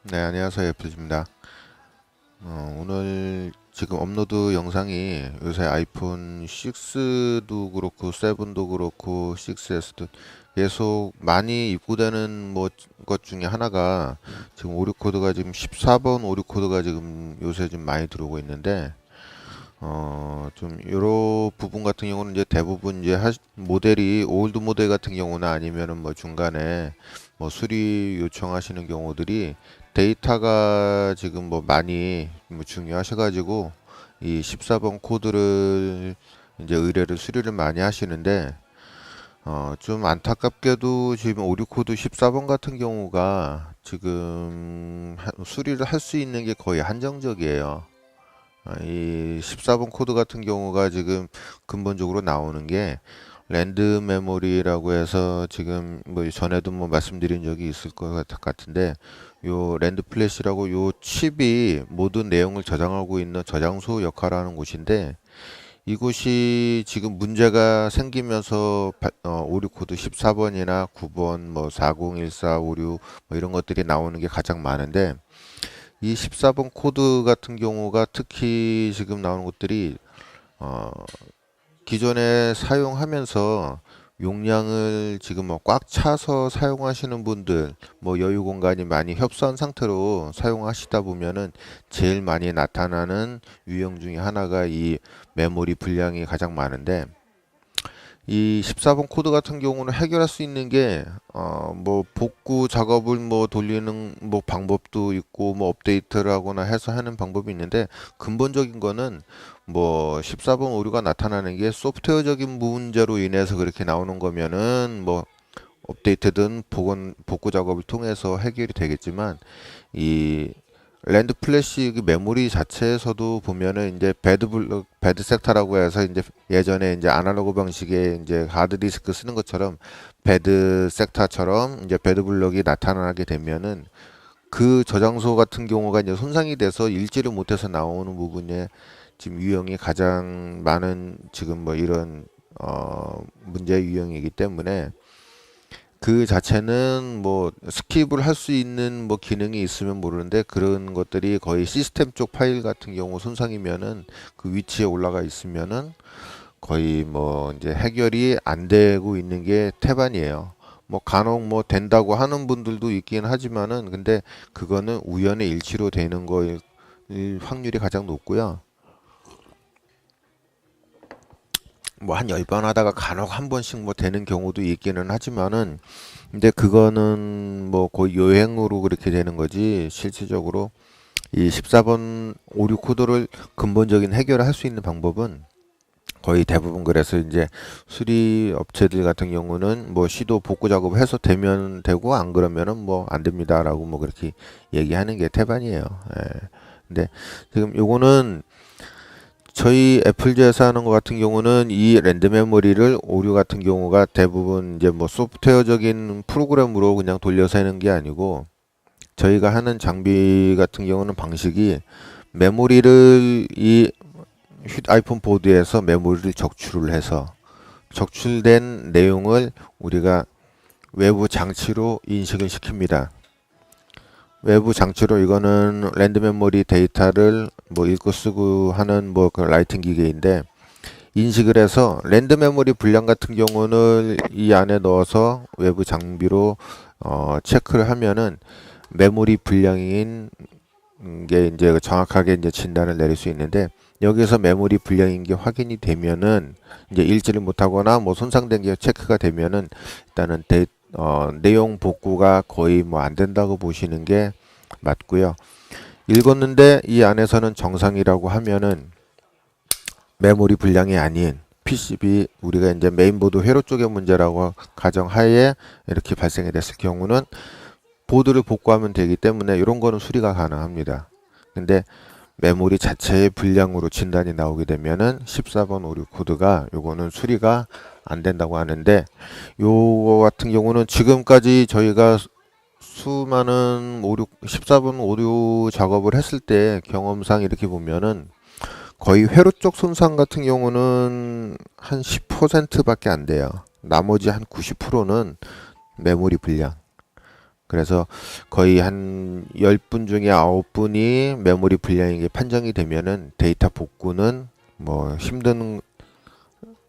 네, 안녕하세요. 애플입니다. 오늘 지금 업로드 영상이 요새 아이폰 6도 그렇고 7도 그렇고 6S도 계속 많이 입고되는 뭐 것 중에 하나가 지금 오류 코드가 지금 14번 오류 코드가 지금 요새 좀 많이 들어오고 있는데 좀 요런 부분 같은 경우는 이제 대부분 이제 모델이 올드 모델 같은 경우나 아니면은 뭐 중간에 뭐 수리 요청하시는 경우들이 데이터가 지금 뭐 많이 뭐 중요하셔가지고 이 14번 코드를 이제 의뢰를 수리를 많이 하시는데 좀 안타깝게도 지금 오류 코드 14번 같은 경우가 지금 수리를 할 수 있는 게 거의 한정적이에요. 이 14번 코드 같은 경우가 지금 근본적으로 나오는 게 랜드 메모리라고 해서 지금 뭐 전에도 뭐 말씀드린 적이 있을 것 같은데 요 랜드 플래시라고 요 칩이 모든 내용을 저장하고 있는 저장소 역할을 하는 곳인데 이곳이 지금 문제가 생기면서 오류 코드 14번이나 9번 뭐 4014, 56 뭐 이런 것들이 나오는 게 가장 많은데 이 14번 코드 같은 경우가 특히 지금 나오는 것들이 어, 기존에 사용하면서 용량을 지금 뭐 꽉 차서 사용하시는 분들, 뭐 여유 공간이 많이 협소한 상태로 사용하시다 보면은 제일 많이 나타나는 유형 중에 하나가 이 메모리 분량이 가장 많은데 이 14번 코드 같은 경우는 해결할 수 있는 게, 뭐, 복구 작업을 뭐 돌리는 뭐 방법도 있고, 뭐 업데이트를 하거나 해서 하는 방법이 있는데, 근본적인 거는 뭐 14번 오류가 나타나는 게 소프트웨어적인 문제로 인해서 그렇게 나오는 거면은 뭐 업데이트든 복구 작업을 통해서 해결이 되겠지만, 이 랜드 플래시 그 메모리 자체에서도 보면은 이제 배드 섹터라고 해서 이제 예전에 이제 아날로그 방식의 이제 하드 디스크 쓰는 것처럼 배드 섹터처럼 이제 배드 블럭이 나타나게 되면은 그 저장소 같은 경우가 이제 손상이 돼서 읽지를 못해서 나오는 부분에 지금 유형이 가장 많은 지금 뭐 이런 문제 유형이기 때문에 그 자체는 뭐 스킵을 할 수 있는 뭐 기능이 있으면 모르는데 그런 것들이 거의 시스템 쪽 파일 같은 경우 손상이면은 그 위치에 올라가 있으면은 거의 뭐 이제 해결이 안 되고 있는 게 태반이에요. 뭐 간혹 뭐 된다고 하는 분들도 있긴 하지만은 근데 그거는 우연의 일치로 되는 거일 확률이 가장 높고요. 뭐 한 10번 하다가 간혹 한 번씩 뭐 되는 경우도 있기는 하지만은 근데 그거는 뭐 거의 요행으로 그렇게 되는 거지 실질적으로 이 14번 오류 코드를 근본적인 해결을 할 수 있는 방법은 거의 대부분 그래서 이제 수리 업체들 같은 경우는 뭐 시도 복구 작업 해서 되면 되고 안 그러면은 뭐 안 됩니다라고 뭐 그렇게 얘기하는 게 태반이에요. 예. 근데 지금 요거는 저희 애플즈에서 하는 것 같은 경우는 이 랜드 메모리를 오류 같은 경우가 대부분 이제 뭐 소프트웨어적인 프로그램으로 그냥 돌려서 하는 게 아니고 저희가 하는 장비 같은 경우는 방식이 메모리를 이 아이폰 보드에서 메모리를 적출을 해서 적출된 내용을 우리가 외부 장치로 인식을 시킵니다. 외부 장치로 이거는 랜드 메모리 데이터를 뭐 읽고 쓰고 하는 뭐 그 라이팅 기계인데 인식을 해서 랜드 메모리 분량 같은 경우는 이 안에 넣어서 외부 장비로 체크를 하면은 메모리 분량인 게 이제 정확하게 이제 진단을 내릴 수 있는데 여기서 메모리 분량인 게 확인이 되면은 이제 읽지를 못하거나 뭐 손상된 게 체크가 되면은 일단은 내용 복구가 거의 뭐 안 된다고 보시는 게 맞고요. 읽었는데 이 안에서는 정상이라고 하면은 메모리 분량이 아닌 PCB 우리가 이제 메인보드 회로 쪽의 문제라고 가정하에 이렇게 발생이 됐을 경우는 보드를 복구하면 되기 때문에 이런 거는 수리가 가능합니다. 근데 메모리 자체의 분량으로 진단이 나오게 되면은 14번 오류 코드가 요거는 수리가 안 된다고 하는데 요거 같은 경우는 지금까지 저희가 수많은 14번 오류 작업을 했을 때 경험상 이렇게 보면은 거의 회로 쪽 손상 같은 경우는 한 10%밖에 안 돼요. 나머지 한 90%는 메모리 분량. 그래서 거의 한 10분 중에 9분이 메모리 불량이 판정이 되면은 데이터 복구는 뭐 힘든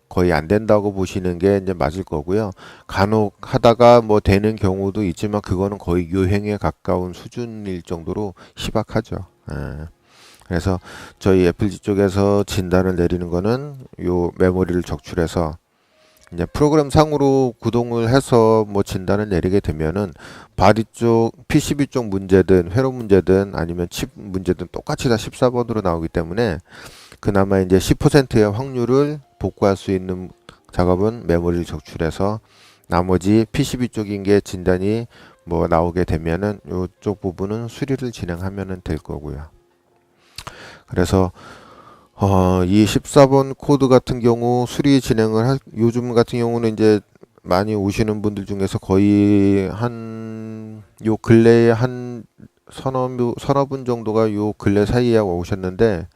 거의 안 된다고 보시는 게 이제 맞을 거고요. 간혹 하다가 뭐 되는 경우도 있지만 그거는 거의 요행에 가까운 수준일 정도로 희박하죠. 예. 그래서 저희 애플지 쪽에서 진단을 내리는 거는 요 메모리를 적출해서 이제 프로그램 상으로 구동을 해서 뭐 진단을 내리게 되면은 바디 쪽, PCB 쪽 문제든 회로 문제든 아니면 칩 문제든 똑같이 다 14번으로 나오기 때문에 그나마 이제 10%의 확률을 복구할 수 있는 작업은 메모리를 적출해서 나머지 PCB 쪽인 게 진단이 뭐 나오게 되면은 이쪽 부분은 수리를 진행하면 될 거고요. 그래서 이 14번 코드 같은 경우 수리 진행을 요즘 같은 경우는 이제 많이 오시는 분들 중에서 거의 한 요 근래에 한 서너 분 정도가 요 근래 사이에 오셨는데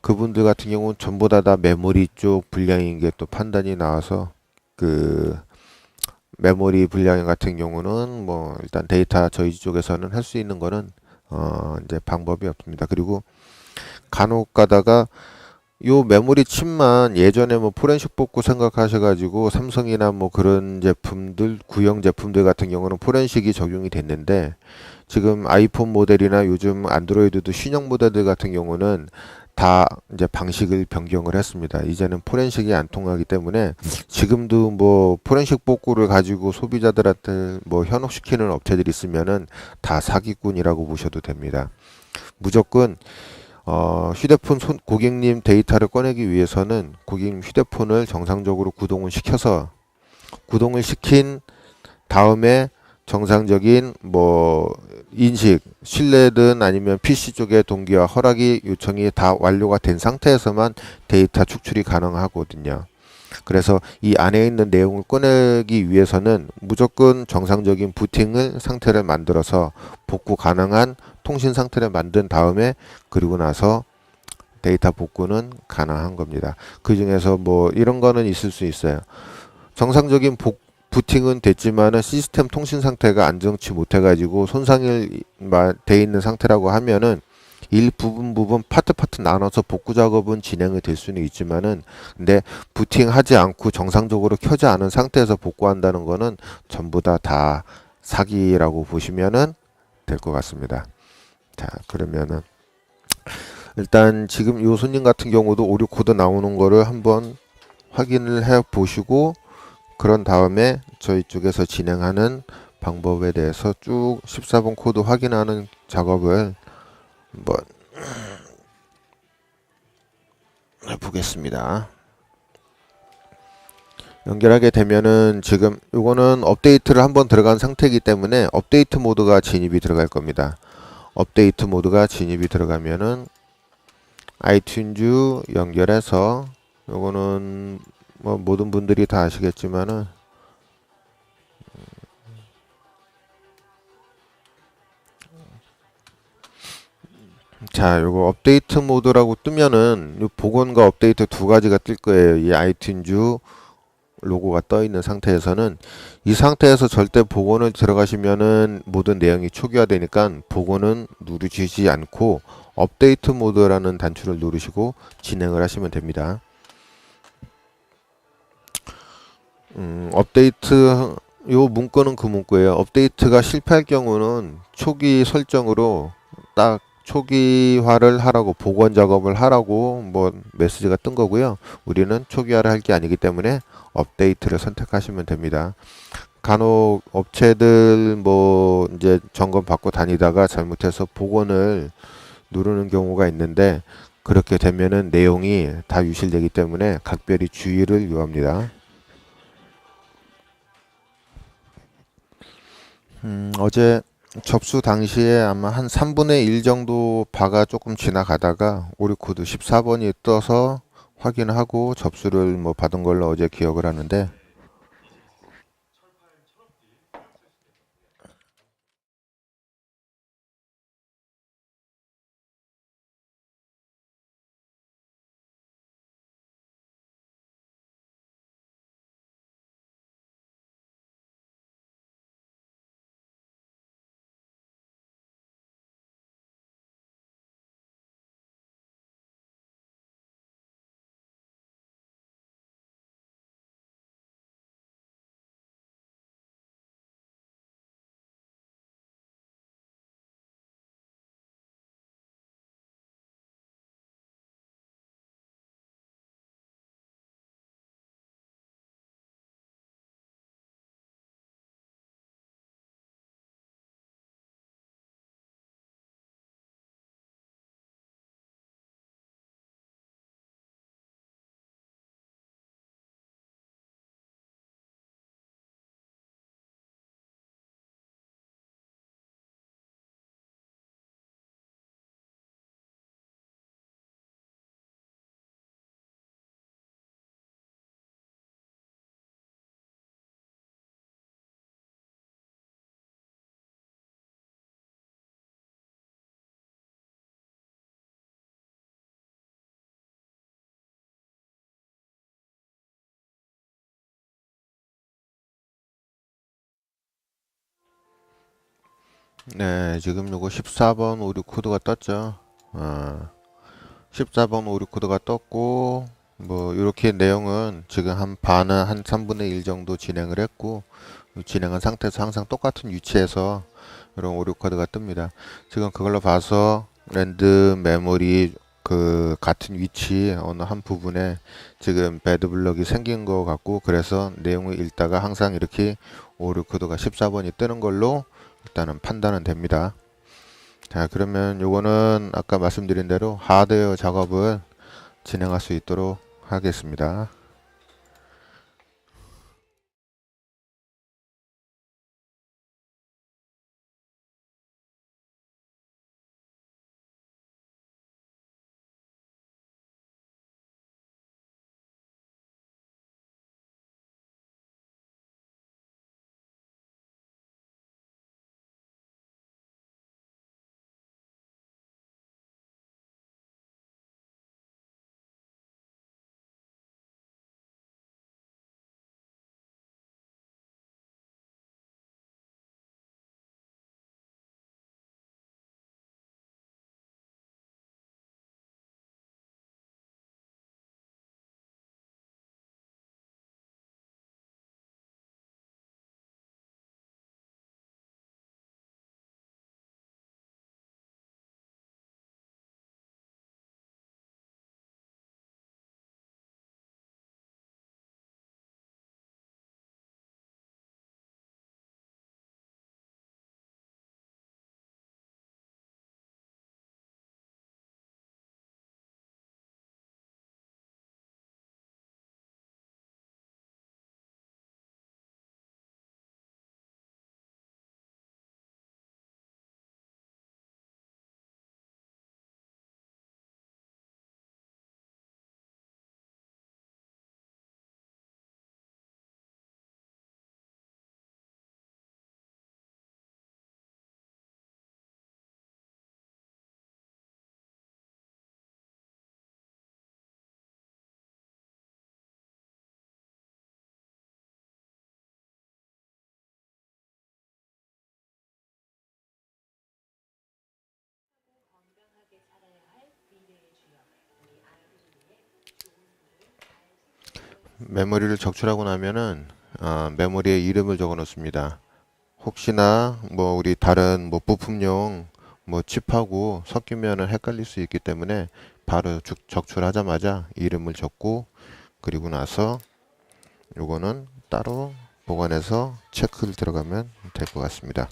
그분들 같은 경우는 전부 다 메모리 쪽 불량인 게 또 판단이 나와서 그 메모리 불량 같은 경우는 뭐 일단 데이터 저희 쪽에서는 할 수 있는 거는 이제 방법이 없습니다. 그리고 간혹 가다가 요 메모리 칩만 예전에 뭐 포렌식 복구 생각하셔가지고 삼성이나 뭐 그런 제품들 구형 제품들 같은 경우는 포렌식이 적용이 됐는데 지금 아이폰 모델이나 요즘 안드로이드도 신형 모델들 같은 경우는 다 이제 방식을 변경을 했습니다. 이제는 포렌식이 안 통하기 때문에 지금도 뭐 포렌식 복구를 가지고 소비자들한테 뭐 현혹시키는 업체들이 있으면은 다 사기꾼이라고 보셔도 됩니다. 무조건 휴대폰 고객님 데이터를 꺼내기 위해서는 고객님 휴대폰을 정상적으로 구동을 시킨 다음에 정상적인 뭐 인식, 실내든 아니면 PC 쪽의 동기와 허락이 요청이 다 완료가 된 상태에서만 데이터 축출이 가능하거든요. 그래서 이 안에 있는 내용을 꺼내기 위해서는 무조건 정상적인 부팅을 상태를 만들어서 복구 가능한 통신 상태를 만든 다음에 그리고 나서 데이터 복구는 가능한 겁니다. 그 중에서 뭐 이런 거는 있을 수 있어요. 정상적인 부팅은 됐지만은 시스템 통신 상태가 안정치 못해가지고 손상이 돼 있는 상태라고 하면은 부분 파트 나눠서 복구 작업은 진행이 될 수는 있지만은 근데 부팅하지 않고 정상적으로 켜지 않은 상태에서 복구한다는 거는 전부 다 사기라고 보시면은 될 것 같습니다. 자, 그러면은 일단 지금 요 손님 같은 경우도 오류 코드 나오는 거를 한번 확인을 해 보시고 그런 다음에 저희 쪽에서 진행하는 방법에 대해서 쭉 14번 코드 확인하는 작업을 한번 해보겠습니다. 연결하게 되면은 지금 이거는 업데이트를 한번 들어간 상태이기 때문에 업데이트 모드가 진입이 들어갈 겁니다. 업데이트 모드가 진입이 들어가면은 아이튠즈 연결해서 요거는 뭐 모든 분들이 다 아시겠지만은 자, 요거 업데이트 모드라고 뜨면은 요 복원과 업데이트 두 가지가 뜰 거예요. 이 아이튠즈 로고가 떠 있는 상태에서는 이 상태에서 절대 복원을 들어가시면은 모든 내용이 초기화되니까 복원은 누르시지 않고 업데이트 모드라는 단추를 누르시고 진행을 하시면 됩니다. 업데이트 요 문구는 그 문구예요. 업데이트가 실패할 경우는 초기 설정으로 딱 초기화를 하라고 복원 작업을 하라고 뭐 메시지가 뜬 거고요. 우리는 초기화를 할 게 아니기 때문에 업데이트를 선택하시면 됩니다. 간혹 업체들 뭐 이제 점검 받고 다니다가 잘못해서 복원을 누르는 경우가 있는데 그렇게 되면은 내용이 다 유실되기 때문에 각별히 주의를 요합니다. 어제 접수 당시에 아마 한 3분의 1 정도 바가 조금 지나가다가 오류 코드 14번이 떠서 확인하고 접수를 뭐 받은 걸로 어제 기억을 하는데 네, 지금 요거 14번 오류 코드가 떴죠. 14번 오류 코드가 떴고, 뭐, 이렇게 내용은 지금 한 반은 한 3분의 1 정도 진행을 했고, 진행한 상태에서 항상 똑같은 위치에서 이런 오류 코드가 뜹니다. 지금 그걸로 봐서 랜드 메모리 그 같은 위치 어느 한 부분에 지금 배드 블럭이 생긴 것 같고, 그래서 내용을 읽다가 항상 이렇게 오류 코드가 14번이 뜨는 걸로 일단은 판단은 됩니다. 자, 그러면 요거는 아까 말씀드린 대로 하드웨어 작업을 진행할 수 있도록 하겠습니다. 메모리를 적출하고 나면은 메모리에 이름을 적어 놓습니다. 혹시나 뭐 우리 다른 뭐 부품용 뭐 칩하고 섞이면은 헷갈릴 수 있기 때문에 바로 적출하자마자 이름을 적고, 그리고 나서 요거는 따로 보관해서 체크를 들어가면 될 것 같습니다.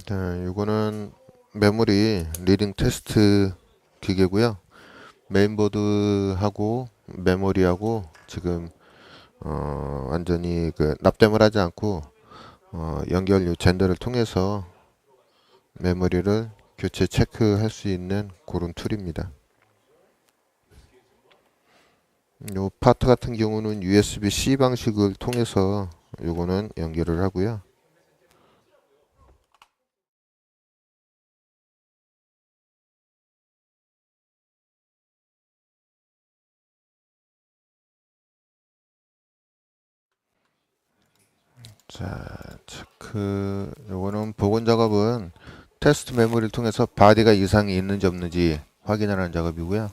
자, 이거는 메모리 리딩 테스트 기계고요. 메인보드하고 메모리하고 지금 완전히 그 납땜을 하지 않고 연결 요 젠더를 통해서 메모리를 교체 체크할 수 있는 그런 툴입니다. 요 파트 같은 경우는 USB-C 방식을 통해서 요거는 연결을 하고요. 자, 체크. 요거는 복원 작업은 테스트 메모리를 통해서 바디가 이상이 있는지 없는지 확인하는 작업이고요.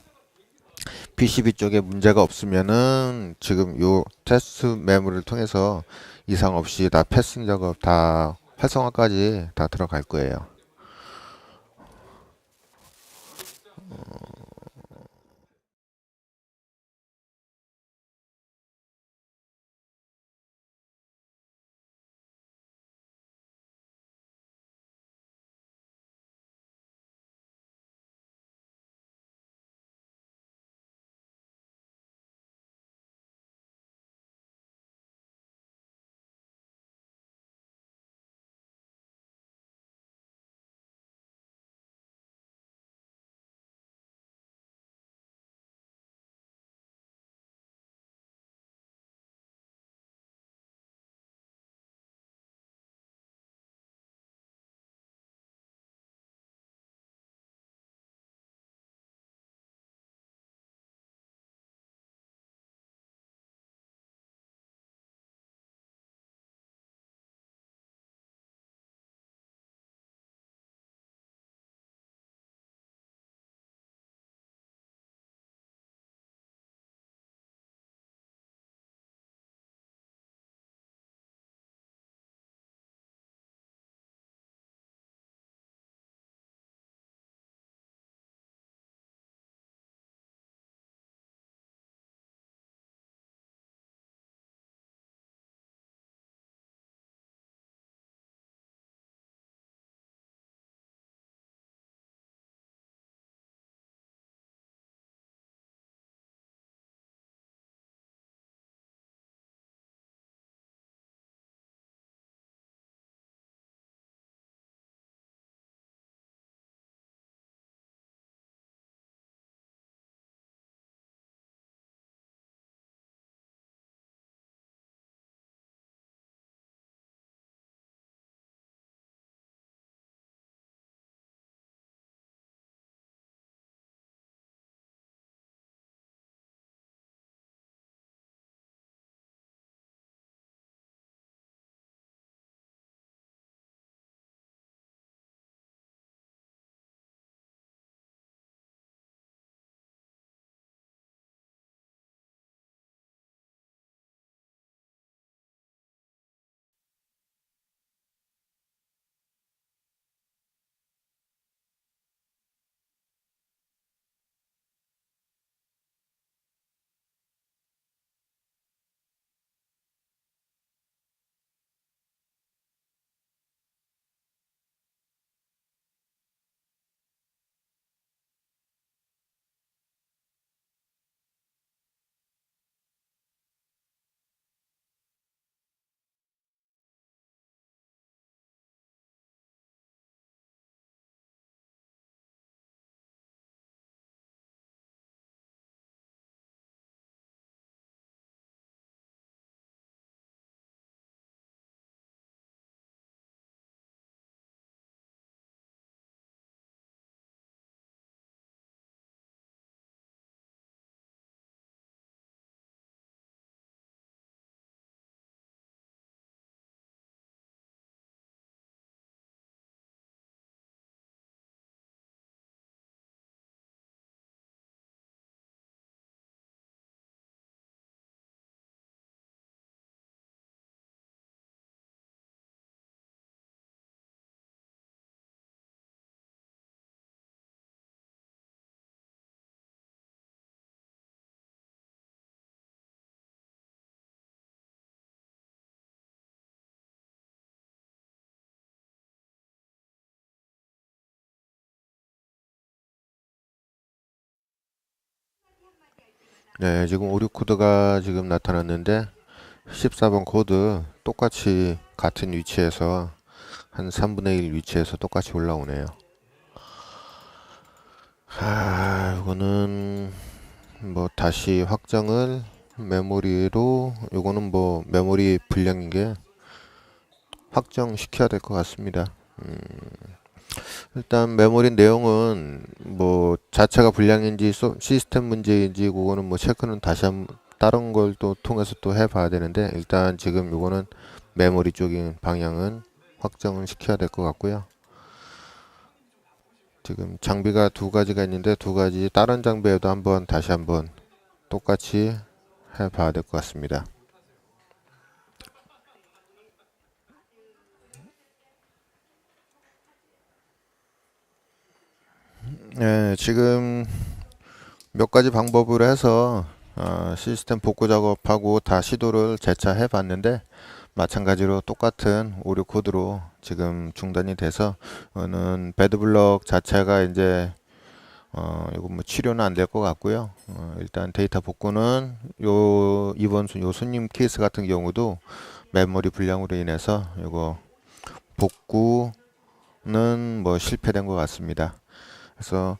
PCB 쪽에 문제가 없으면은 지금 요 테스트 메모리를 통해서 이상 없이 다 패싱 작업 다 활성화까지 다 들어갈 거예요. 네, 지금 오류 코드가 지금 나타났는데 14번 코드 똑같이 같은 위치에서 한 3분의 1 위치에서 똑같이 올라오네요. 이거는 뭐 다시 확정을 메모리로, 요거는 뭐 메모리 분량인 게 확정시켜야 될 것 같습니다. 일단 메모리 내용은 뭐 자체가 불량인지 시스템 문제인지 그거는 뭐 체크는 다시 한번 다른 걸 또 통해서 또 해봐야 되는데, 일단 지금 요거는 메모리 쪽인 방향은 확정을 시켜야 될 것 같고요. 지금 장비가 두 가지가 있는데 두 가지 다른 장비에도 한번 다시 한번 똑같이 해봐야 될 것 같습니다. 네, 지금 몇 가지 방법으로 해서 시스템 복구 작업하고 다 시도를 재차해 봤는데, 마찬가지로 똑같은 오류 코드로 지금 중단이 돼서, 는 배드블럭 자체가 이제 이거 뭐 치료는 안 될 것 같고요. 일단 데이터 복구는 이번 요 손님 케이스 같은 경우도 메모리 불량으로 인해서 이거 복구는 뭐 실패된 것 같습니다. 그래서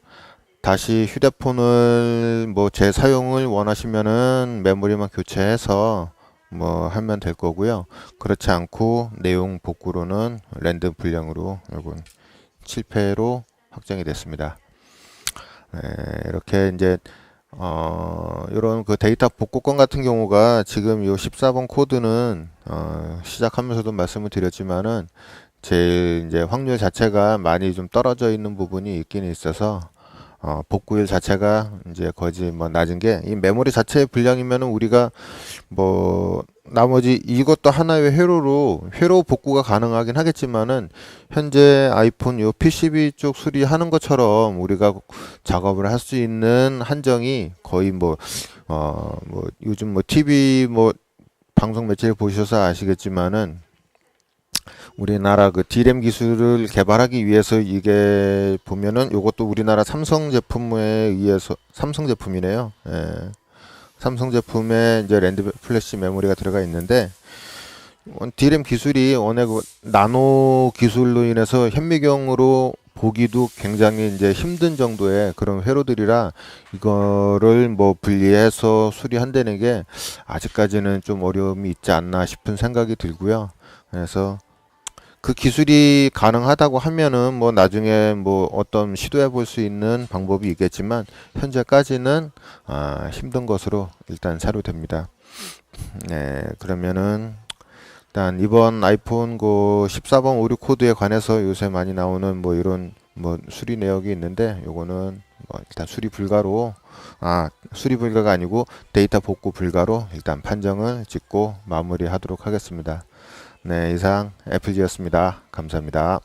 다시 휴대폰을 뭐 재사용을 원하시면은 메모리만 교체해서 뭐 하면 될 거고요. 그렇지 않고 내용 복구로는 랜덤 분량으로 이건 실패로 확정이 됐습니다. 네, 이렇게 이제 이런 그 데이터 복구건 같은 경우가 지금 요 14번 코드는 시작하면서도 말씀을 드렸지만은 제일 이제 확률 자체가 많이 좀 떨어져 있는 부분이 있긴 있어서 복구율 자체가 이제 거의 뭐 낮은 게, 이 메모리 자체의 분량이면은 우리가 뭐 나머지 이것도 하나의 회로 복구가 가능하긴 하겠지만은, 현재 아이폰 요 PCB 쪽 수리하는 것처럼 우리가 작업을 할 수 있는 한정이 거의 뭐 요즘 뭐 TV 뭐 방송 매체를 보셔서 아시겠지만은, 우리나라 그 D램 기술을 개발하기 위해서 이게 보면은 요것도 우리나라 삼성 제품에 의해서, 삼성 제품이네요. 예. 삼성 제품에 이제 랜드 플래시 메모리가 들어가 있는데, D램 기술이 워낙 나노 기술로 인해서 현미경으로 보기도 굉장히 이제 힘든 정도의 그런 회로들이라, 이거를 뭐 분리해서 수리한다는 게 아직까지는 좀 어려움이 있지 않나 싶은 생각이 들고요. 그래서 그 기술이 가능하다고 하면은 뭐 나중에 뭐 어떤 시도해 볼 수 있는 방법이 있겠지만, 현재까지는 힘든 것으로 일단 사료됩니다. 네, 그러면은 일단 이번 아이폰 그 14번 오류 코드에 관해서 요새 많이 나오는 뭐 이런 뭐 수리 내역이 있는데, 요거는 뭐 일단 수리 불가가 아니고 데이터 복구 불가로 일단 판정을 짓고 마무리하도록 하겠습니다. 네, 이상 애플지였습니다. 감사합니다.